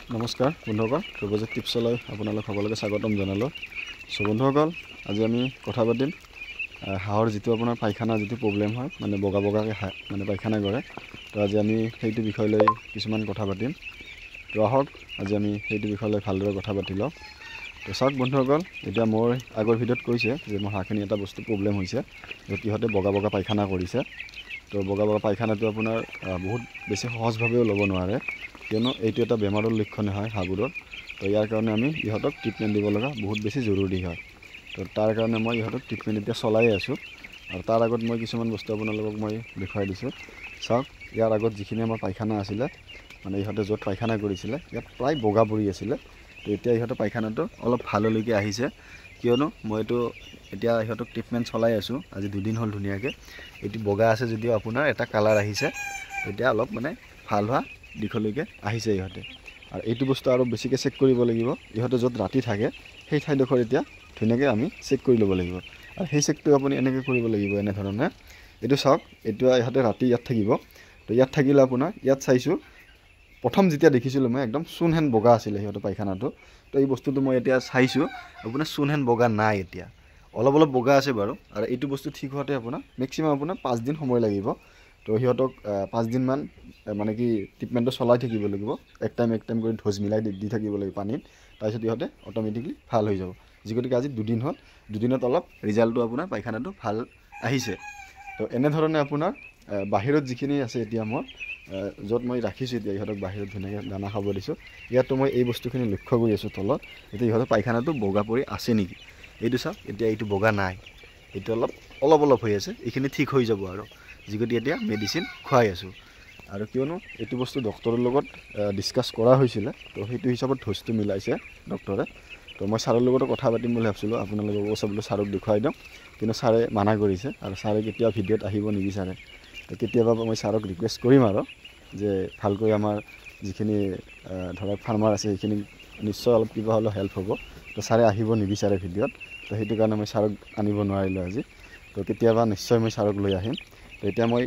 নমস্কাৰ বন্ধুসকল, ধ্ৰুৱজিৎ টিপছলৈ আপোনালোক সকলোকে স্বাগতম জনালোঁ। সো বন্ধুসকল, আজি আমি কথা পাতিম হাঁহৰ যিটো আপোনাৰ পায়খানা যিটো প্ৰব্লেম হয়, মানে বগা বগাকৈ মানে পায়খানা কৰে। তো আজি আমি সেইটো বিষয় লৈ কিছুমান কথা পাতিম। তো আহক আজি আমি সেইটো বিষয় লৈ ভালদৰে কথা পাতি লওঁ। তো চাওক বন্ধুসকল, এতিয়া মোৰ আগৰ ভিডিঅ'ত কৈছে যে মোৰ হাঁহখিনি এটা বস্তু প্ৰব্লেম হৈছে, যে সিহঁতে বগা বগা পায়খানা কৰিছে। তো বগা বগা পায়খানাটো আপোনাৰ বহুত বেছি সহজভাৱেও ল'ব নোৱাৰে, কিয়নো এইটো এটা বেমাৰৰ লক্ষণ হয় হাঁহবোৰৰ। তো ইয়াৰ কাৰণে আমি ইহঁতক ট্ৰিটমেণ্ট দিব লগা বহুত বেছি জৰুৰী হয়। তো তাৰ কাৰণে মই ইহঁতক ট্ৰিটমেণ্ট এতিয়া চলাই আছোঁ। আৰু তাৰ আগত মই কিছুমান বস্তু আপোনালোকক মই দেখুৱাই দিছোঁ। চাওক, ইয়াৰ আগত যিখিনি আমাৰ পায়খানা আছিলে, মানে ইহঁতে য'ত পায়খানা কৰিছিলে ইয়াত প্ৰায় বগা পৰি আছিলে। তো এতিয়া ইহঁতৰ পায়খানাটো অলপ ভাললৈকে আহিছে, কিয়নো মইতো এতিয়া ইহঁতক ট্ৰিটমেণ্ট চলাই আছোঁ। আজি 2 দিন হ'ল ধুনীয়াকৈ। এইটো বগা আছে যদিও আপোনাৰ এটা কালাৰ আহিছে, এতিয়া অলপ মানে ভাল হোৱা দিশলৈকে আহিছে ইহঁতে। আৰু এইটো বস্তু আৰু বেছিকৈ চেক কৰিব লাগিব। ইহঁতে য'ত ৰাতি থাকে সেই ঠাইডোখৰ এতিয়া ধুনীয়াকৈ আমি চেক কৰি ল'ব লাগিব। আৰু সেই চেকটো আপুনি এনেকৈ কৰিব লাগিব, এনেধৰণে। এইটো চাওক, এতিয়া ইহঁতে ৰাতি ইয়াত থাকিব। তো ইয়াত থাকিলে আপোনাৰ ইয়াত চাইছোঁ, প্ৰথম যেতিয়া দেখিছিলোঁ মই একদম চূণহেন বগা আছিলে সিহঁতৰ পায়খানাটো। তো এই বস্তুটো মই এতিয়া চাইছোঁ, আপোনাৰ চূণহেন বগা নাই, এতিয়া অলপ অলপ বগা আছে বাৰু। আৰু এইটো বস্তু ঠিক হোৱাতে আপোনাৰ মেক্সিমাম আপোনাৰ 5 দিন সময় লাগিব। তো সিহঁতক 5 দিনমান মানে কি ট্ৰিটমেণ্টটো চলাই থাকিব লাগিব। এক টাইম কৰি ড'জ মিলাই দি থাকিব লাগিব পানীত। তাৰপিছত ইহঁতে অট'মেটিকলি ভাল হৈ যাব। যি গতিকে আজি 2 দিন হ'ল, 2 দিনত অলপ ৰিজাল্টটো আপোনাৰ পায়খানাটো ভাল আহিছে। তো এনেধৰণে আপোনাৰ বাহিৰত যিখিনি আছে এতিয়া মোৰ য'ত মই ৰাখিছোঁ, এতিয়া ইহঁতক বাহিৰত ধুনীয়াকৈ দানা খাব দিছোঁ। ইয়াতো মই এই বস্তুখিনি লক্ষ্য কৰি আছোঁ তলত, এতিয়া ইহঁতৰ পায়খানাটো বগা পৰি আছে নেকি। এইটো চাওক, এতিয়া এইটো বগা নাই, এইটো অলপ হৈ আছে। এইখিনি ঠিক হৈ যাব আৰু, যি গতিকে এতিয়া মেডিচিন খুৱাই আছোঁ। আৰু কিয়নো এইটো বস্তু ডক্টৰৰ লগত ডিছকাছ কৰা হৈছিলে, তো সেইটো হিচাপত ড'জটো মিলাইছে ডক্টৰে। তো মই ছাৰৰ লগতো কথা পাতিম বুলি ভাবিছিলোঁ, আপোনালোকক কৈছে বোলো ছাৰক দেখুৱাই দিওঁ, কিন্তু ছাৰে মানা কৰিছে। আৰু ছাৰে কেতিয়াও ভিডিঅ'ত আহিব নিবিচাৰে। তো কেতিয়াবা মই ছাৰক ৰিকুৱেষ্ট কৰিম আৰু, যে ভালকৈ আমাৰ যিখিনি ধৰক ফাৰ্মাৰ আছে সেইখিনি নিশ্চয় অলপ কিবা হ'লেও হেল্প হ'ব। তো ছাৰে আহিব নিবিচাৰে ভিডিঅ'ত। তো সেইটো কাৰণে মই ছাৰক আনিব নোৱাৰিলোঁ আজি। তো কেতিয়াবা নিশ্চয় মই ছাৰক লৈ আহিম। তো এতিয়া মই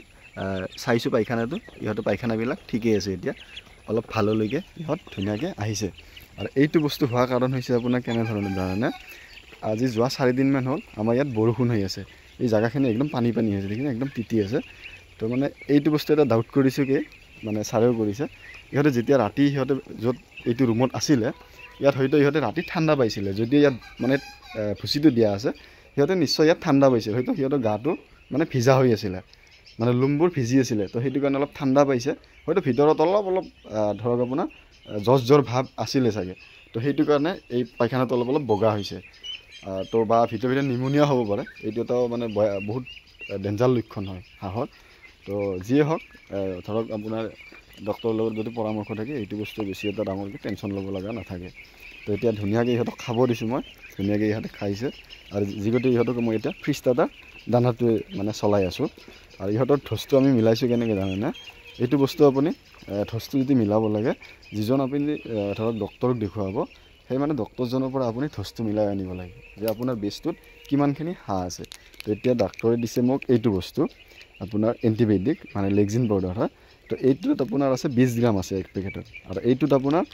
চাইছোঁ পায়খানাটো, ইহঁতৰ পায়খানাবিলাক ঠিকেই আছে। এতিয়া অলপ ভাললৈকে ইহঁত ধুনীয়াকৈ আহিছে। আৰু এইটো বস্তু হোৱাৰ কাৰণ হৈছে আপোনাৰ কেনেধৰণে জানেনে, আজি যোৱা 4 দিনমান হ'ল আমাৰ ইয়াত বৰষুণ হৈ আছে। এই জেগাখিনি একদম পানী হৈছে, দেখিনে একদম তিতি আছে। তো মানে এইটো বস্তু এটা ডাউট কৰিছোঁ, কি মানে ছাৰেও কৰিছে, ইহঁতে যেতিয়া ৰাতি সিহঁতে য'ত এইটো ৰুমত আছিলে, ইয়াত হয়তো ইহঁতে ৰাতি ঠাণ্ডা পাইছিলে। যদি ইয়াত মানে ভুচিটো দিয়া আছে, সিহঁতে নিশ্চয় ইয়াত ঠাণ্ডা পাইছিল। হয়তো সিহঁতৰ গাটো মানে ভিজা হৈ আছিলে, মানে লুমবোৰ ভিজি আছিলে। তো সেইটো কাৰণে অলপ ঠাণ্ডা পাইছে, হয়তো ভিতৰত অলপ ধৰক আপোনাৰ জ্বৰ ভাৱ আছিলে চাগে। তো সেইটো কাৰণে এই পায়খানাটো অলপ বগা হৈছে। তো বা ভিতৰে নিমনিয়া হ'ব পাৰে। এইটো এটা মানে বহুত ডেঞ্জাৰ লক্ষণ হয় হাঁহৰ। তো যিয়ে হওক, ধৰক আপোনাৰ ডক্টৰৰ লগত যদি পৰামৰ্শ থাকে, এইটো বস্তু বেছি এটা ডাঙৰকৈ টেনশ্যন ল'ব লগা নাথাকে। তো এতিয়া ধুনীয়াকৈ ইহঁতক খাব দিছোঁ মই, ধুনীয়াকৈ ইহঁতে খাইছে। আৰু যি গতিকে ইহঁতক মই এতিয়া ফ্ৰী ষ্টাৰ্টাৰ দানাটোৱে মানে চলাই আছোঁ। আৰু ইহঁতৰ ড'জটো আমি মিলাইছোঁ কেনেকৈ জানেনে, এইটো বস্তু আপুনি ড'জটো যদি মিলাব লাগে, যিজন আপুনি ধৰক ডক্টৰক দেখুৱাব, সেই মানে ডক্টৰজনৰ পৰা আপুনি ড'জটো মিলাই আনিব লাগে, যে আপোনাৰ বেজটোত কিমানখিনি হাঁহ আছে। তো এতিয়া ডাক্তৰে দিছে মোক এইটো বস্তু, আপোনাৰ এণ্টিবায়'টিক মানে লেগজিন পাউডাৰ হয়। তো এইটোত আপোনাৰ আছে 20 গ্ৰাম আছে এক পেকেটত। আৰু এইটোত আপোনাৰ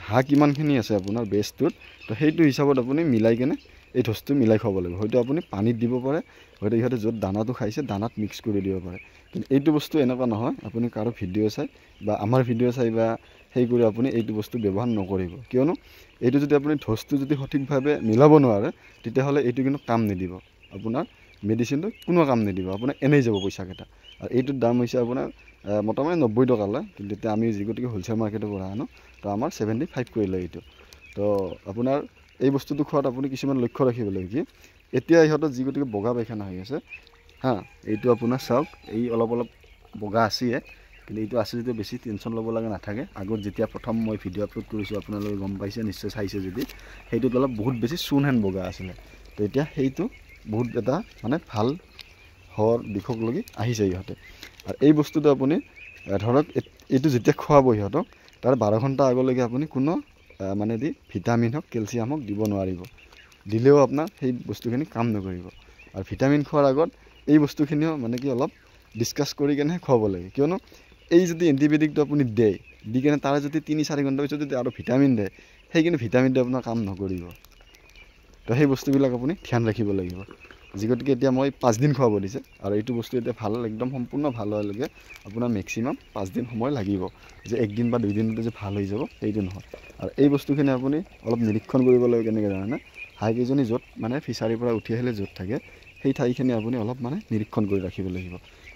হাঁহ কিমানখিনি আছে আপোনাৰ বেজটোত, তো সেইটো হিচাপত আপুনি মিলাই কেনে এই ড'জটো মিলাই খাব লাগিব। হয়তো আপুনি পানীত দিব পাৰে, হয়তো ইহঁতে য'ত দানাটো খাইছে দানাত মিক্স কৰি দিব পাৰে। কিন্তু এইটো বস্তু এনেকুৱা নহয়, আপুনি কাৰো ভিডিঅ' চাই বা আমাৰ ভিডিঅ' চাই বা সেই কৰি আপুনি এইটো বস্তু ব্যৱহাৰ নকৰিব। কিয়নো এইটো যদি আপুনি ড'জটো যদি সঠিকভাৱে মিলাব নোৱাৰে, তেতিয়াহ'লে এইটো কিন্তু কাম নিদিব। আপোনাৰ মেডিচিনটো কোনো কাম নিদিব, আপোনাৰ এনেই যাব পইচাকেইটা। আৰু এইটোৰ দাম হৈছে আপোনাৰ মোটামুটি 90 টকা লয়। কিন্তু এতিয়া আমি যি গতিকে হ'লচেল মাৰ্কেটৰ পৰা আনো, তো আমাৰ 75 কৰি লয় এইটো। তো আপোনাৰ এই বস্তুটো খোৱাত আপুনি কিছুমান লক্ষ্য ৰাখিব লাগিব, কি এতিয়া ইহঁতৰ যি গতিকে বগা পায়খানা হৈ আছে এইটো আপোনাৰ চাওক, এই অলপ বগা আছেই। কিন্তু এইটো আছে যদি বেছি টেনশ্যন ল'ব লগা নাথাকে। আগত যেতিয়া প্ৰথম মই ভিডিঅ' আপলোড কৰিছোঁ, আপোনালোকে গম পাইছে নিশ্চয়, চাইছে যদি, সেইটোত অলপ বহুত বেছি চূণহেন বগা আছিলে। তো এতিয়া সেইটো বহুত এটা মানে ভাল হোৱাৰ দিশক লগি আহিছে ইহঁতে। আৰু এই বস্তুটো আপুনি ধৰক এইটো যেতিয়া খুৱাব সিহঁতক, তাৰ 12 ঘণ্টা আগলৈকে আপুনি কোনো মানে ভিটামিন হওক কেলছিয়াম হওক দিব নোৱাৰিব। দিলেও আপোনাৰ সেই বস্তুখিনি কাম নকৰিব। আৰু ভিটামিন খোৱাৰ আগত এই বস্তুখিনিও মানে কি অলপ ডিছকাছ কৰি কেনেহে খুৱাব লাগে। কিয়নো এই যদি এণ্টিবায়'টিকটো আপুনি দি কিনে তাৰে যদি 3-4 ঘণ্টা পিছত যদি আৰু ভিটামিন দিয়ে, সেইখিনি ভিটামিনটো আপোনাৰ কাম নকৰিব। তো সেই বস্তুবিলাক আপুনি ধ্যান ৰাখিব লাগিব। গতিকে এতিয়া মই 5 দিন খুৱাব দিছে, আৰু এইটো বস্তু এতিয়া ভাল একদম সম্পূৰ্ণ ভাল হোৱালৈকে আপোনাৰ মেক্সিমাম 5 দিন সময় লাগিব। যে 1 দিন বা 2 দিনতে যে ভাল হৈ যাব সেইটো নহয়। আৰু এই বস্তুখিনি আপুনি অলপ নিৰীক্ষণ কৰিব লাগিব। কেনেকৈ জানেনে? হাঁহকেইজনী য'ত মানে ফিচাৰীৰ পৰা উঠি আহিলে য'ত থাকে, সেই ঠাইখিনি আপুনি অলপ মানে নিৰীক্ষণ কৰি ৰাখিব লাগিব।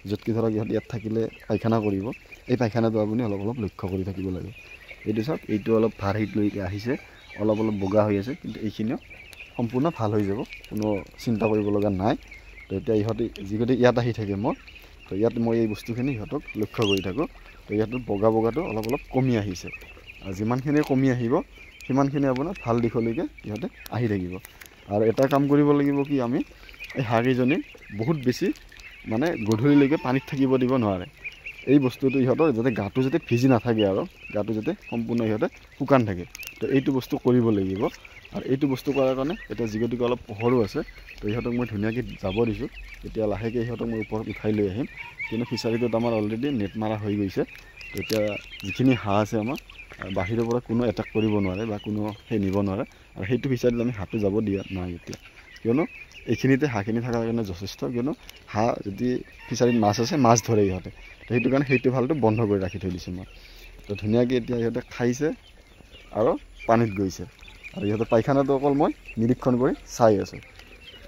য'তকৈ ধৰক ইহঁত ইয়াত থাকিলে পায়খানা কৰিব, এই পায়খানাটো আপুনি অলপ অলপ লক্ষ্য কৰি থাকিব লাগে। এইটো চাওক, এইটো অলপ ভাৰ হিট লৈ আহিছে, অলপ অলপ বগা হৈ আছে, কিন্তু এইখিনিও সম্পূৰ্ণ ভাল হৈ যাব, কোনো চিন্তা কৰিব লগা নাই। তো এতিয়া ইহঁতে যিগতে ইয়াত আহি থাকে মোৰ, তো ইয়াত মই এই বস্তুখিনি ইহঁতক লক্ষ্য কৰি থাকোঁ। তো ইয়াত বগা বগাটো অলপ অলপ কমি আহিছে, আৰু যিমানখিনি কমি আহিব সিমানখিনি আপোনাৰ ভাল দিশলৈকে ইহঁতে আহি থাকিব। আৰু এটা কাম কৰিব লাগিব কি, আমি এই হাঁহকেইজনীক বহুত বেছি মানে গধূলিলৈকে পানীত থাকিব দিব নোৱাৰে। এই বস্তুটো ইহঁতৰ যাতে গাটো যাতে ভিজি নাথাকে, আৰু গাটো যাতে সম্পূৰ্ণ ইহঁতে শুকান থাকে। তো এইটো বস্তু কৰিব লাগিব। আৰু এইটো বস্তু কৰাৰ কাৰণে এতিয়া যিগতিকে অলপ পোহৰো আছে, তো ইহঁতক মই ধুনীয়াকৈ যাব দিছোঁ। এতিয়া লাহেকৈ ইহঁতক মই ওপৰত উঠাই লৈ আহিম, কিন্তু ফিচাৰীটোত আমাৰ অলৰেডি নেট মাৰা হৈ গৈছে। তো এতিয়া যিখিনি হাঁহ আছে আমাৰ, বাহিৰৰ পৰা কোনো এটেক কৰিব নোৱাৰে বা কোনো সেই নিব নোৱাৰে। আৰু সেইটো ফিচাৰীত আমি হাঁহটো যাব দিয়া নাই এতিয়া, কিয়নো এইখিনিতে হাঁহখিনি থকাৰ কাৰণে যথেষ্ট। কিয়নো হাঁহ যদি ফিচাৰীত মাছ আছে, মাছ ধৰে ইহঁতে, তো সেইটো কাৰণে সেইটো ভালটো বন্ধ কৰি ৰাখি থৈ দিছোঁ মই। তো ধুনীয়াকৈ এতিয়া ইহঁতে খাইছে আৰু পানীত গৈছে, আৰু ইহঁতৰ পায়খানাটো অকল মই নিৰীক্ষণ কৰি চাই আছোঁ।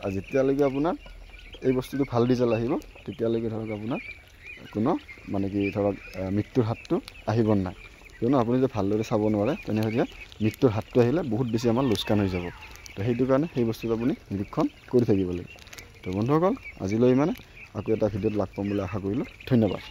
আৰু যেতিয়ালৈকে আপোনাৰ এই বস্তুটো ভাল ৰিজাল্ট আহিব, তেতিয়ালৈকে ধৰক আপোনাৰ কোনো মানে কি ধৰক মৃত্যুৰ হাতটো আহিব নাই। কিয়নো আপুনি যে ভালদৰে চাব নোৱাৰে, তেনেহ'লে মৃত্যুৰ হাতটো আহিলে বহুত বেছি আমাৰ লোকচান হৈ যাব। তো সেইটো কাৰণে সেই বস্তুটো আপুনি নিৰীক্ষণ কৰি থাকিব লাগিব। তো বন্ধুসকল, আজিলৈ ইমানে। আকৌ এটা ভিডিঅ'ত লগ পাম বুলি আশা কৰিলোঁ। ধন্যবাদ।